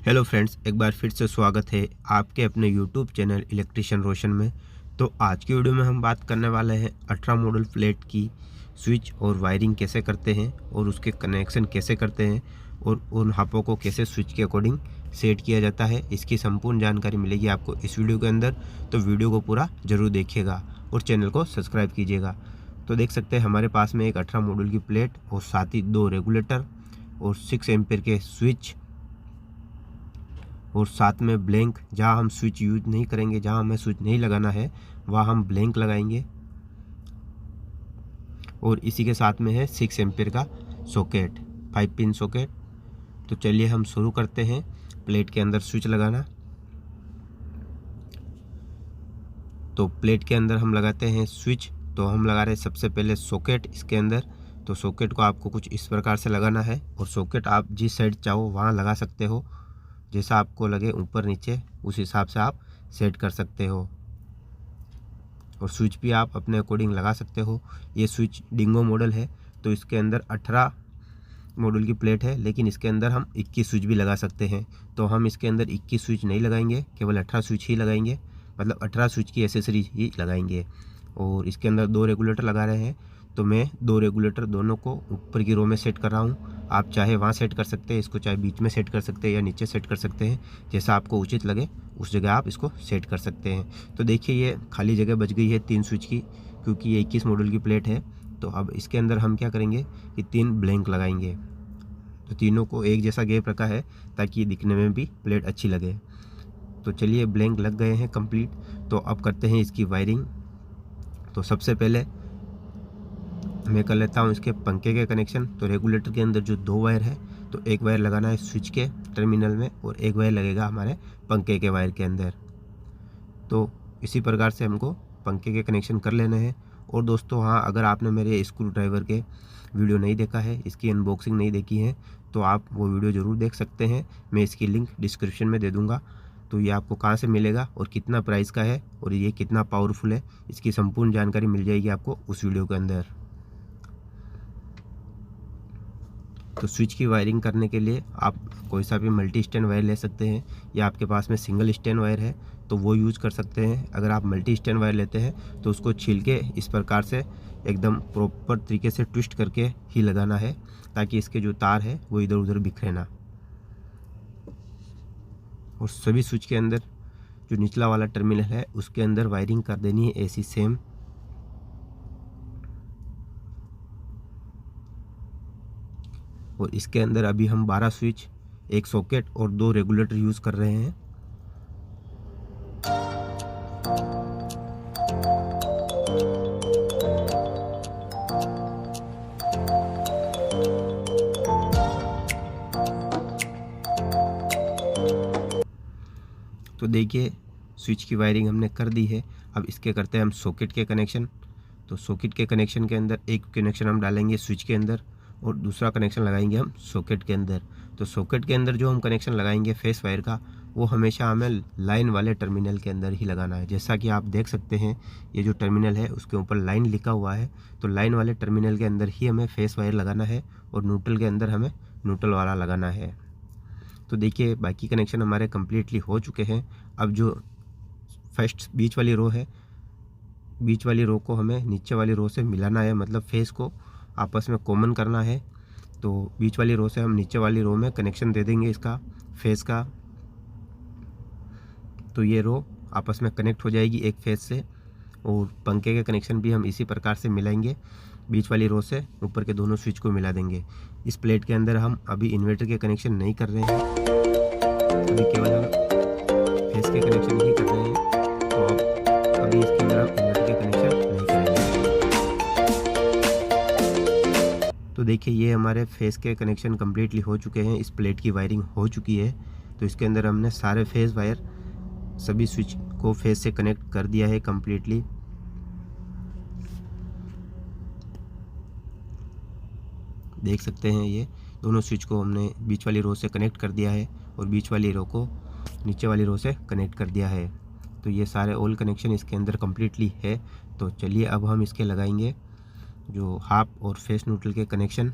Hello friends, एक बार फिर से स्वागत है आपके अपने यूट्यूब चैनल इलेक्ट्रिशियन रोशन में। तो आज की वीडियो में हम बात करने वाले हैं 18 मॉडल प्लेट की स्विच और वायरिंग कैसे करते हैं और उसके कनेक्शन कैसे करते हैं और उन हापों को कैसे स्विच के अकॉर्डिंग सेट किया जाता है। इसकी संपूर्ण जानकारी मिलेगी आपको इस वीडियो के अंदर, तो वीडियो को पूरा ज़रूर देखिएगा और चैनल को सब्सक्राइब कीजिएगा। तो देख सकते हैं हमारे पास में एक 18 मॉडल की प्लेट और साथ ही 2 रेगुलेटर और 6 एम्पीयर के स्विच और साथ में ब्लैंक, जहाँ हम स्विच यूज नहीं करेंगे, जहाँ हमें स्विच नहीं लगाना है वहाँ हम ब्लैंक लगाएंगे। और इसी के साथ में है 6 एम्पीयर का सॉकेट, 5 पिन सॉकेट। तो चलिए हम शुरू करते हैं प्लेट के अंदर स्विच लगाना। तो प्लेट के अंदर हम लगाते हैं स्विच। तो हम लगा रहे हैं सबसे पहले सॉकेट इसके अंदर। तो सॉकेट को आपको कुछ इस प्रकार से लगाना है और सॉकेट आप जिस साइड चाहो वहाँ लगा सकते हो, जैसा आपको लगे ऊपर नीचे उस हिसाब से आप सेट कर सकते हो। और स्विच भी आप अपने अकॉर्डिंग लगा सकते हो। ये स्विच डिंगो मॉडल है, तो इसके अंदर 18 मॉडल की प्लेट है, लेकिन इसके अंदर हम 21 स्विच भी लगा सकते हैं। तो हम इसके अंदर 21 स्विच नहीं लगाएंगे, केवल 18 स्विच ही लगाएंगे, मतलब 18 स्विच की एसेसरीज ही लगाएंगे। और इसके अंदर 2 रेगुलेटर लगा रहे हैं, तो मैं 2 रेगुलेटर दोनों को ऊपर की रो में सेट कर रहा हूँ। आप चाहे वहाँ सेट कर सकते हैं, इसको चाहे बीच में सेट कर सकते हैं या नीचे सेट कर सकते हैं, जैसा आपको उचित लगे उस जगह आप इसको सेट कर सकते हैं। तो देखिए ये खाली जगह बच गई है 3 स्विच की, क्योंकि ये 21 मॉडल की प्लेट है। तो अब इसके अंदर हम क्या करेंगे कि 3 ब्लैंक लगाएंगे। तो तीनों को एक जैसा गैप रखा है ताकि दिखने में भी प्लेट अच्छी लगे। तो चलिए ब्लैंक लग गए हैं कंप्लीट। तो अब करते हैं इसकी वायरिंग। तो सबसे पहले मैं कर लेता हूँ इसके पंखे के कनेक्शन। तो रेगुलेटर के अंदर जो 2 वायर है, तो एक वायर लगाना है स्विच के टर्मिनल में और एक वायर लगेगा हमारे पंखे के वायर के अंदर। तो इसी प्रकार से हमको पंखे के कनेक्शन कर लेने हैं। और दोस्तों हाँ, अगर आपने मेरे स्क्रू ड्राइवर के वीडियो नहीं देखा है, इसकी अनबॉक्सिंग नहीं देखी है, तो आप वो वीडियो ज़रूर देख सकते हैं। मैं इसकी लिंक डिस्क्रिप्शन में दे दूँगा। तो ये आपको कहाँ से मिलेगा और कितना प्राइस का है और ये कितना पावरफुल है, इसकी संपूर्ण जानकारी मिल जाएगी आपको उस वीडियो के अंदर। तो स्विच की वायरिंग करने के लिए आप कोई सा भी मल्टी स्टैंड वायर ले सकते हैं, या आपके पास में सिंगल स्टैंड वायर है तो वो यूज़ कर सकते हैं। अगर आप मल्टी स्टैंड वायर लेते हैं तो उसको छील के इस प्रकार से एकदम प्रॉपर तरीके से ट्विस्ट करके ही लगाना है, ताकि इसके जो तार है वो इधर उधर बिखरे ना। और सभी स्विच के अंदर जो निचला वाला टर्मिनल है उसके अंदर वायरिंग कर देनी है ऐसी सेम। और इसके अंदर अभी हम 12 स्विच, एक सॉकेट और 2 रेगुलेटर यूज़ कर रहे हैं। तो देखिए स्विच की वायरिंग हमने कर दी है। अब इसके करते हैं हम सॉकेट के कनेक्शन। तो सॉकेट के कनेक्शन के अंदर एक कनेक्शन हम डालेंगे स्विच के अंदर और दूसरा कनेक्शन लगाएंगे हम सॉकेट के अंदर। तो सॉकेट के अंदर जो हम कनेक्शन लगाएंगे फेस वायर का, वो हमेशा हमें लाइन वाले टर्मिनल के अंदर ही लगाना है। जैसा कि आप देख सकते हैं ये जो टर्मिनल है उसके ऊपर लाइन लिखा हुआ है, तो लाइन वाले टर्मिनल के अंदर ही हमें फेस वायर लगाना है और न्यूट्रल के अंदर हमें न्यूट्रल वाला लगाना है। तो देखिए बाकी कनेक्शन हमारे कम्प्लीटली हो चुके हैं। अब जो फर्स्ट बीच वाली रो है, बीच वाली रो को हमें नीचे वाली रो से मिलाना है, मतलब फेस को आपस में कॉमन करना है। तो बीच वाली रो से हम नीचे वाली रो में कनेक्शन दे देंगे इसका फेस का। तो ये रो आपस में कनेक्ट हो जाएगी एक फेस से। और पंखे के कनेक्शन भी हम इसी प्रकार से मिलाएंगे, बीच वाली रो से ऊपर के दोनों स्विच को मिला देंगे। इस प्लेट के अंदर हम अभी इन्वर्टर के कनेक्शन नहीं कर रहे हैं, अभी केवल हम फेस के कनेक्शन ही कर रहे हैं। तो अब अभी इसके अंदर हम इन्वर्टर के कनेक्शन नहीं करेंगे। तो देखिए ये हमारे फेस के कनेक्शन कम्प्लीटली हो चुके हैं, इस प्लेट की वायरिंग हो चुकी है। तो इसके अंदर हमने सारे फेस वायर सभी स्विच को फेस से कनेक्ट कर दिया है कम्प्लीटली। देख सकते हैं ये दोनों स्विच को हमने बीच वाली रो से कनेक्ट कर दिया है और बीच वाली रो को नीचे वाली रो से कनेक्ट कर दिया है। तो ये सारे ऑल कनेक्शन इसके अंदर कम्प्लीटली है। तो चलिए अब हम इसके लगाएंगे जो हाफ और फेस न्यूट्रल के कनेक्शन।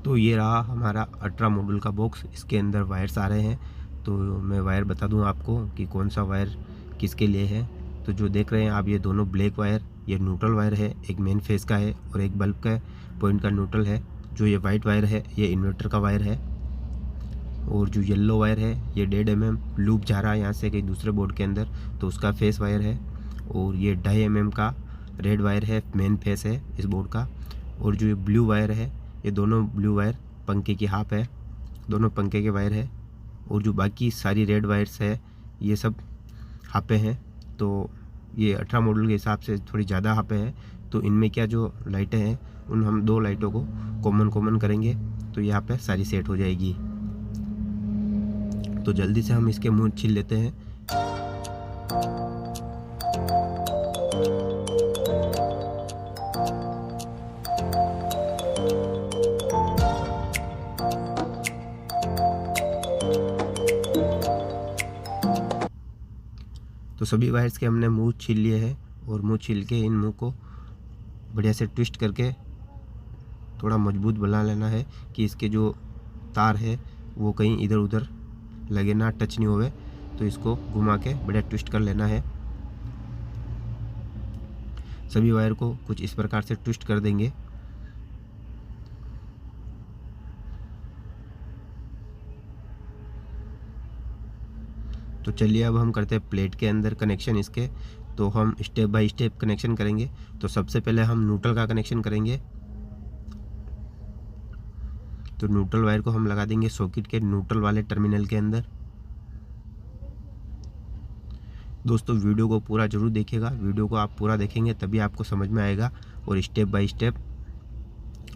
तो ये रहा हमारा अल्ट्रा मॉड्यूल का बॉक्स। इसके अंदर वायर्स आ रहे हैं, तो मैं वायर बता दूं आपको कि कौन सा वायर किसके लिए है। तो जो देख रहे हैं आप, ये दोनों ब्लैक वायर, ये न्यूट्रल वायर है, एक मेन फेस का है और एक बल्ब का पॉइंट का न्यूट्रल है। जो ये वाइट वायर है ये इन्वर्टर का वायर है, और जो येलो वायर है ये 1.5 mm लूप जा रहा है यहाँ से कहीं दूसरे बोर्ड के अंदर, तो उसका फेस वायर है। और ये 2.5 mm का रेड वायर है, मेन फेस है इस बोर्ड का। और जो ये ब्लू वायर है, ये दोनों ब्लू वायर पंखे की हाफ है, दोनों पंखे के वायर है। और जो बाकी सारी रेड वायर्स है ये सब हापे हैं। तो ये 18 मॉडल के हिसाब से थोड़ी ज़्यादा हापे हैं। तो इनमें क्या जो लाइटें हैं उन हम 2 लाइटों को कॉमन करेंगे, तो यहाँ पे सारी सेट हो जाएगी। तो जल्दी से हम इसके मुंह छील लेते हैं। तो सभी वायर्स के हमने मुंह छील लिए हैं, और मुंह छील के इन मुंह को बढ़िया से ट्विस्ट करके थोड़ा मजबूत बना लेना है कि इसके जो तार है वो कहीं इधर उधर लगे ना, टच नहीं होवे। तो इसको घुमा के बढ़िया ट्विस्ट कर लेना है। सभी वायर को कुछ इस प्रकार से ट्विस्ट कर देंगे। तो चलिए अब हम करते हैं प्लेट के अंदर कनेक्शन इसके। तो हम स्टेप बाय स्टेप कनेक्शन करेंगे। तो सबसे पहले हम न्यूट्रल का कनेक्शन करेंगे। तो न्यूट्रल वायर को हम लगा देंगे सॉकेट के न्यूट्रल वाले टर्मिनल के अंदर। दोस्तों वीडियो को पूरा जरूर देखिएगा, वीडियो को आप पूरा देखेंगे तभी आपको समझ में आएगा, और स्टेप बाय स्टेप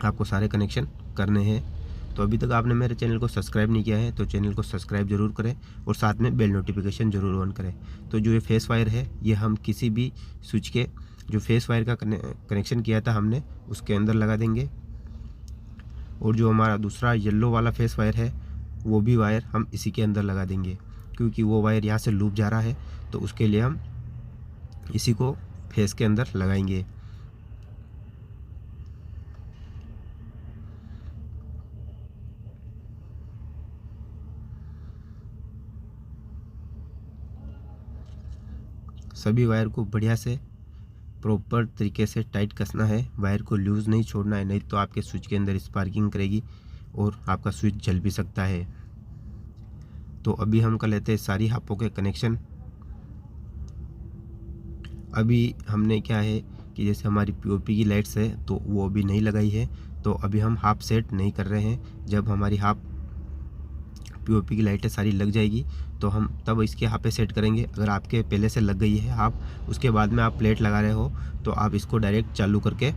आपको सारे कनेक्शन करने हैं। तो अभी तक आपने मेरे चैनल को सब्सक्राइब नहीं किया है तो चैनल को सब्सक्राइब जरूर करें, और साथ में बेल नोटिफिकेशन जरूर ऑन करें। तो जो ये फेस वायर है ये हम किसी भी स्विच के जो फेस वायर का कनेक्शन किया था हमने उसके अंदर लगा देंगे। और जो हमारा दूसरा येलो वाला फेस वायर है वो भी वायर हम इसी के अंदर लगा देंगे, क्योंकि वो वायर यहाँ से लूप जा रहा है, तो उसके लिए हम इसी को फेस के अंदर लगाएंगे। सभी वायर को बढ़िया से प्रॉपर तरीके से टाइट कसना है, वायर को लूज़ नहीं छोड़ना है, नहीं तो आपके स्विच के अंदर स्पार्किंग करेगी और आपका स्विच जल भी सकता है। तो अभी हम कर लेते हैं सारी हापों के कनेक्शन। अभी हमने क्या है कि जैसे हमारी पीओपी की लाइट्स है तो वो अभी नहीं लगाई है, तो अभी हम हाफ सेट नहीं कर रहे हैं। जब हमारी हाफ पीओपी की लाइटें सारी लग जाएगी तो हम तब इसके हाफे सेट करेंगे। अगर आपके पहले से लग गई है हाफ, उसके बाद में आप प्लेट लगा रहे हो, तो आप इसको डायरेक्ट चालू करके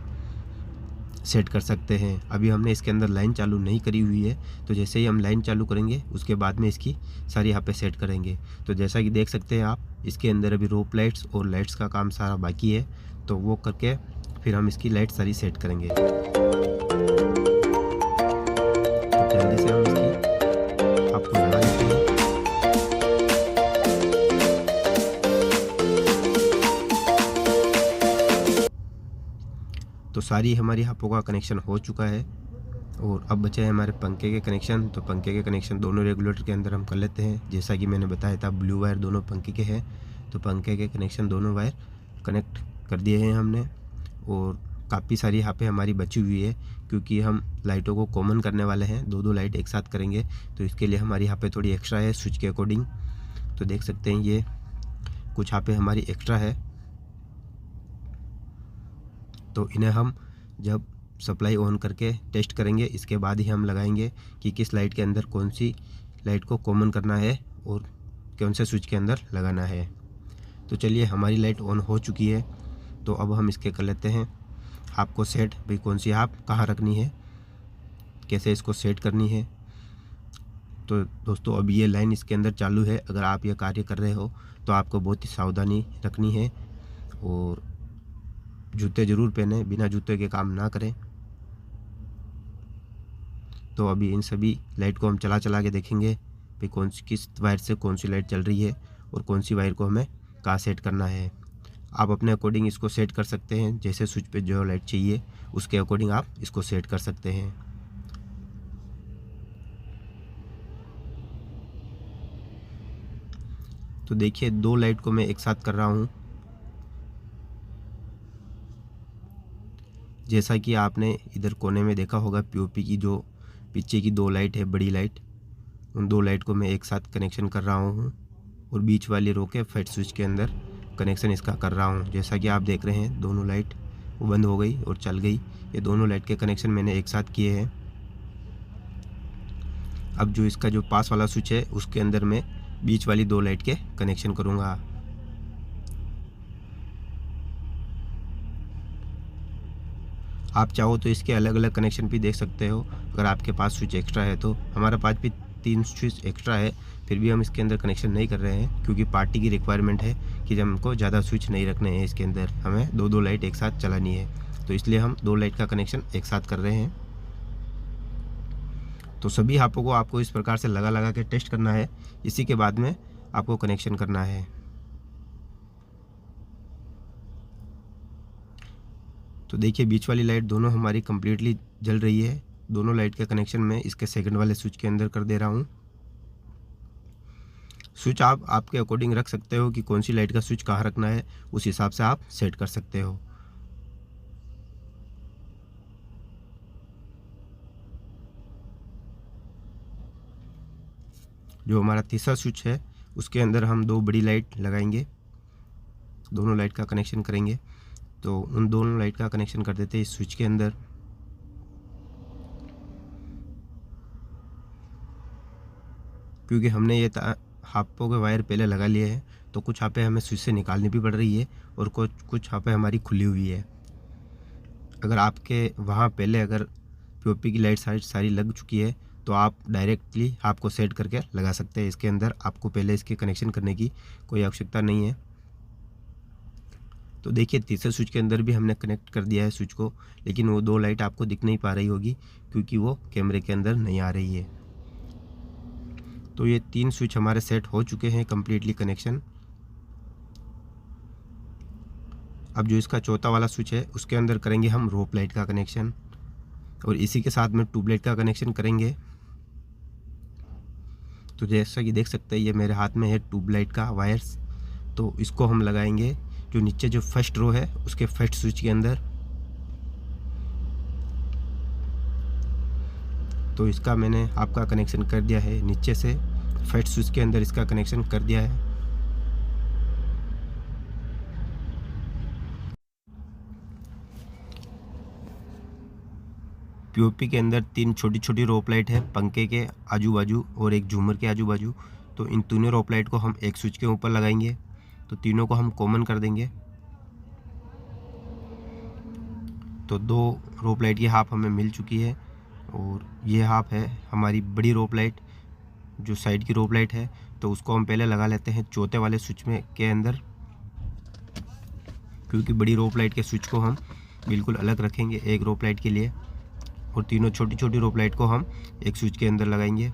सेट कर सकते हैं। अभी हमने इसके अंदर लाइन चालू नहीं करी हुई है, तो जैसे ही हम लाइन चालू करेंगे उसके बाद में इसकी सारी हाफे सेट करेंगे। तो जैसा कि देख सकते हैं आप, इसके अंदर अभी रोप लाइट्स और लाइट्स का काम सारा बाकी है, तो वो करके फिर हम इसकी लाइट सारी सेट करेंगे। तो जल्दी से हम इसकी आपको लगा लेते हैं। तो सारी हमारी हापों का कनेक्शन हो चुका है, और अब बचे हैं हमारे पंखे के कनेक्शन। तो पंखे के कनेक्शन दोनों रेगुलेटर के अंदर हम कर लेते हैं। जैसा कि मैंने बताया था ब्लू वायर दोनों पंखे के हैं, तो पंखे के कनेक्शन दोनों वायर कनेक्ट कर दिए हैं हमने। और काफ़ी सारी हापें हमारी बची हुई है, क्योंकि हम लाइटों को कॉमन करने वाले हैं, 2-2 लाइट एक साथ करेंगे, तो इसके लिए हमारी हापें थोड़ी एक्स्ट्रा है स्विच के अकॉर्डिंग। तो देख सकते हैं ये कुछ हापें हमारी एक्स्ट्रा है, तो इन्हें हम जब सप्लाई ऑन करके टेस्ट करेंगे इसके बाद ही हम लगाएंगे कि किस लाइट के अंदर कौन सी लाइट को कॉमन करना है और कौन से स्विच के अंदर लगाना है। तो चलिए हमारी लाइट ऑन हो चुकी है, तो अब हम इसके कर लेते हैं हाफ को सेट। भाई कौन सी हाफ कहाँ रखनी है, कैसे इसको सेट करनी है। तो दोस्तों अभी ये लाइन इसके अंदर चालू है। अगर आप ये कार्य कर रहे हो तो आपको बहुत ही सावधानी रखनी है, और जूते ज़रूर पहने, बिना जूते के काम ना करें। तो अभी इन सभी लाइट को हम चला के देखेंगे भाई कौन सी किस वायर से कौन सी लाइट चल रही है और कौन सी वायर को हमें कहाँ सेट करना है। आप अपने अकॉर्डिंग इसको सेट कर सकते हैं, जैसे स्विच पे जो लाइट चाहिए उसके अकॉर्डिंग आप इसको सेट कर सकते हैं। तो देखिए 2 लाइट को मैं एक साथ कर रहा हूँ। जैसा कि आपने इधर कोने में देखा होगा पीओपी की जो पीछे की 2 लाइट है, बड़ी लाइट, उन 2 लाइट को मैं एक साथ कनेक्शन कर रहा हूँ और बीच वाली रो के फेड स्विच के अंदर कनेक्शन इसका कर रहा हूँ। जैसा कि आप देख रहे हैं दोनों लाइट वो बंद हो गई और चल गई। ये दोनों लाइट के कनेक्शन मैंने एक साथ किए हैं। अब जो इसका जो पास वाला स्विच है उसके अंदर मैं बीच वाली 2 लाइट के कनेक्शन करूँगा। आप चाहो तो इसके अलग अलग कनेक्शन भी देख सकते हो अगर आपके पास स्विच एक्स्ट्रा है तो। हमारे पास भी 3 स्विच एक्स्ट्रा है, फिर भी हम इसके अंदर कनेक्शन नहीं कर रहे हैं क्योंकि पार्टी की रिक्वायरमेंट है कि जब हमको ज़्यादा स्विच नहीं रखने हैं इसके अंदर, हमें 2-2 लाइट एक साथ चलानी है, तो इसलिए हम 2 लाइट का कनेक्शन एक साथ कर रहे हैं। तो सभी हापों को आपको इस प्रकार से लगा लगा के टेस्ट करना है, इसी के बाद में आपको कनेक्शन करना है। तो देखिए बीच वाली लाइट दोनों हमारी कंप्लीटली जल रही है। दोनों लाइट का कनेक्शन मैं इसके सेकंड वाले स्विच के अंदर कर दे रहा हूँ। स्विच आप आपके अकॉर्डिंग रख सकते हो कि कौन सी लाइट का स्विच कहाँ रखना है, उस हिसाब से आप सेट कर सकते हो। जो हमारा तीसरा स्विच है उसके अंदर हम 2 बड़ी लाइट लगाएंगे, दोनों लाइट का कनेक्शन करेंगे। तो उन दोनों लाइट का कनेक्शन कर देते हैं इस स्विच के अंदर। क्योंकि हमने ये हापों के वायर पहले लगा लिए हैं तो कुछ हापें हमें स्विच से निकालनी भी पड़ रही है और कुछ हापें हमारी खुली हुई है। अगर आपके वहाँ पहले अगर पीओपी की लाइट सारी लग चुकी है तो आप डायरेक्टली हाप को सेट करके लगा सकते हैं इसके अंदर, आपको पहले इसके कनेक्शन करने की कोई आवश्यकता नहीं है। तो देखिए तीसरे स्विच के अंदर भी हमने कनेक्ट कर दिया है स्विच को, लेकिन वो 2 लाइट आपको दिख नहीं पा रही होगी क्योंकि वो कैमरे के अंदर नहीं आ रही है। तो ये 3 स्विच हमारे सेट हो चुके हैं कंप्लीटली कनेक्शन। अब जो इसका चौथा वाला स्विच है उसके अंदर करेंगे हम रोप लाइट का कनेक्शन और इसी के साथ में ट्यूबलाइट का कनेक्शन करेंगे। तो जैसा कि देख सकते हैं ये मेरे हाथ में है ट्यूबलाइट का वायर्स, तो इसको हम लगाएंगे जो नीचे जो फर्स्ट रो है उसके फर्स्ट स्विच के अंदर। तो इसका मैंने आपका कनेक्शन कर दिया है, नीचे से फर्स्ट स्विच के अंदर इसका कनेक्शन कर दिया है। पीओपी के अंदर 3 छोटी छोटी रोप लाइट है, पंखे के आजू बाजू और एक झूमर के आजू बाजू। तो इन तीनों रोप लाइट को हम एक स्विच के ऊपर लगाएंगे, तो तीनों को हम कॉमन कर देंगे। तो 2 रोप लाइट की हाफ हमें मिल चुकी है और ये हाफ है हमारी बड़ी रोप लाइट जो साइड की रोप लाइट है, तो उसको हम पहले लगा लेते हैं चौथे वाले स्विच में के अंदर, क्योंकि बड़ी रोप लाइट के स्विच को हम बिल्कुल अलग रखेंगे एक रोप लाइट के लिए, और तीनों छोटी छोटी रोप लाइट को हम एक स्विच के अंदर लगाएंगे।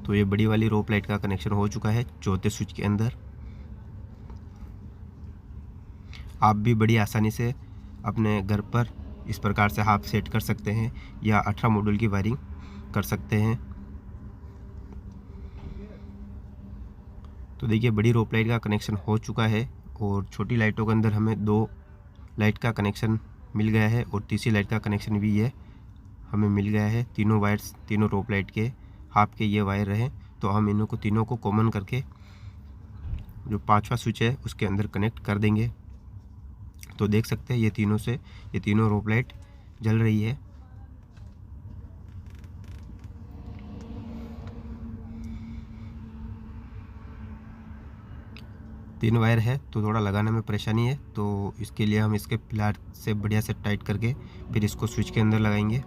तो ये बड़ी वाली रोप लाइट का कनेक्शन हो चुका है चौथे स्विच के अंदर। आप भी बड़ी आसानी से अपने घर पर इस प्रकार से हाफ सेट कर सकते हैं या 18 मॉड्यूल की वायरिंग कर सकते हैं। तो देखिए बड़ी रोप लाइट का कनेक्शन हो चुका है और छोटी लाइटों के अंदर हमें 2 लाइट का कनेक्शन मिल गया है और तीसरी लाइट का कनेक्शन भी ये हमें मिल गया है। तीनों वायर्स तीनों रोप लाइट के हाफ के ये वायर रहे, तो हम इन्हों को तीनों को कॉमन करके जो 5वां स्विच है उसके अंदर कनेक्ट कर देंगे। तो देख सकते हैं ये तीनों रोप लाइट जल रही है। तीन वायर है तो थोड़ा लगाने में परेशानी है, तो इसके लिए हम इसके पिलर से बढ़िया से टाइट करके फिर इसको स्विच के अंदर लगाएंगे।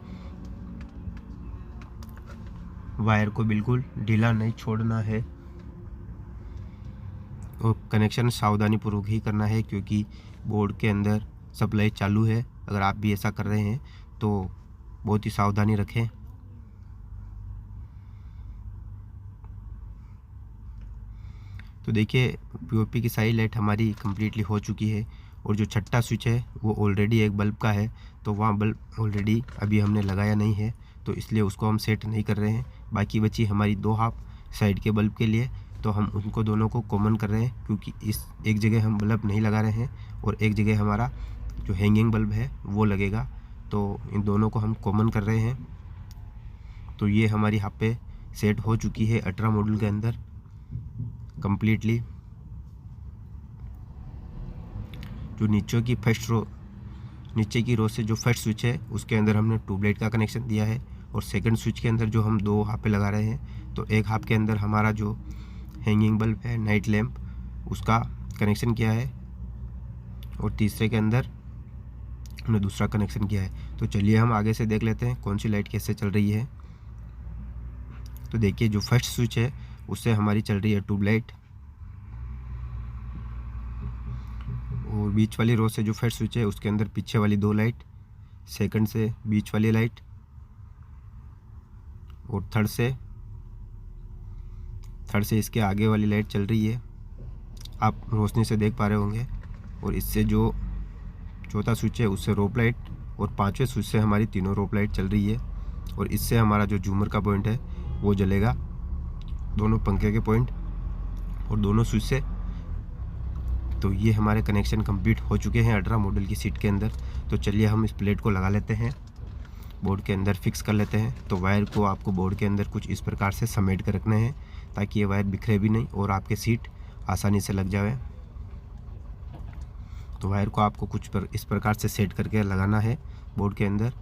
वायर को बिल्कुल ढीला नहीं छोड़ना है और कनेक्शन सावधानी पूर्वक ही करना है, क्योंकि बोर्ड के अंदर सप्लाई चालू है। अगर आप भी ऐसा कर रहे हैं तो बहुत ही सावधानी रखें। तो देखिए पीओपी की सारी लाइट हमारी कंप्लीटली हो चुकी है और जो छठा स्विच है वो ऑलरेडी एक बल्ब का है, तो वहाँ बल्ब ऑलरेडी अभी हमने लगाया नहीं है, तो इसलिए उसको हम सेट नहीं कर रहे हैं। बाकी बची हमारी 2 हाफ साइड के बल्ब के लिए, तो हम उनको दोनों को कॉमन कर रहे हैं, क्योंकि इस एक जगह हम बल्ब नहीं लगा रहे हैं और एक जगह हमारा जो हैंगिंग बल्ब है वो लगेगा। तो इन दोनों को हम कॉमन कर रहे हैं। तो ये हमारी यहाँ पे सेट हो चुकी है अल्ट्रा मॉड्यूल के अंदर कम्प्लीटली। जो नीचे की रो से जो फर्स्ट स्विच है उसके अंदर हमने ट्यूबलाइट का कनेक्शन दिया है, और सेकंड स्विच के अंदर जो हम 2 हाफ लगा रहे हैं, तो एक हाफ के अंदर हमारा जो हैंगिंग बल्ब है नाइट लैम्प उसका कनेक्शन किया है, और तीसरे के अंदर हमने दूसरा कनेक्शन किया है। तो चलिए हम आगे से देख लेते हैं कौन सी लाइट कैसे चल रही है। तो देखिए जो फर्स्ट स्विच है उससे हमारी चल रही है ट्यूबलाइट, और बीच वाली रो से जो फर्स्ट स्विच है उसके अंदर पीछे वाली 2 लाइट, सेकंड से बीच वाली लाइट, और थर्ड से इसके आगे वाली लाइट चल रही है, आप रोशनी से देख पा रहे होंगे। और इससे जो चौथा स्विच है उससे रोप लाइट, और 5वें स्विच से हमारी तीनों रोप लाइट चल रही है, और इससे हमारा जो झूमर का पॉइंट है वो जलेगा, दोनों पंखे के पॉइंट और दोनों स्विच से। तो ये हमारे कनेक्शन कंप्लीट हो चुके हैं अल्ट्रा मॉड्यूल की सीट के अंदर। तो चलिए हम इस प्लेट को लगा लेते हैं, बोर्ड के अंदर फिक्स कर लेते हैं। तो वायर को आपको बोर्ड के अंदर कुछ इस प्रकार से समेट कर रखने हैं, ताकि ये वायर बिखरे भी नहीं और आपके सीट आसानी से लग जाए। तो वायर को आपको इस प्रकार से सेट करके लगाना है बोर्ड के अंदर।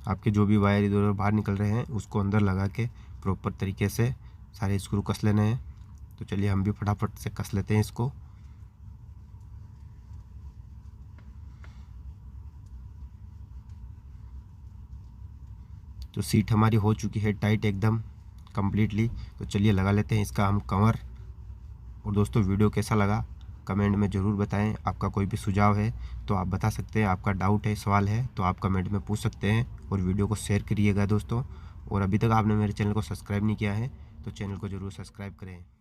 आपके जो भी वायर इधर उधर बाहर निकल रहे हैं उसको अंदर लगा के प्रॉपर तरीके से सारे स्क्रू कस लेने हैं। तो चलिए हम भी फटाफट से कस लेते हैं इसको। तो सीट हमारी हो चुकी है टाइट एकदम कम्प्लीटली। तो चलिए लगा लेते हैं इसका हम कवर। और दोस्तों वीडियो कैसा लगा कमेंट में ज़रूर बताएं। आपका कोई भी सुझाव है तो आप बता सकते हैं, आपका डाउट है, सवाल है तो आप कमेंट में पूछ सकते हैं। और वीडियो को शेयर करिएगा दोस्तों। और अभी तक आपने मेरे चैनल को सब्सक्राइब नहीं किया है तो चैनल को ज़रूर सब्सक्राइब करें।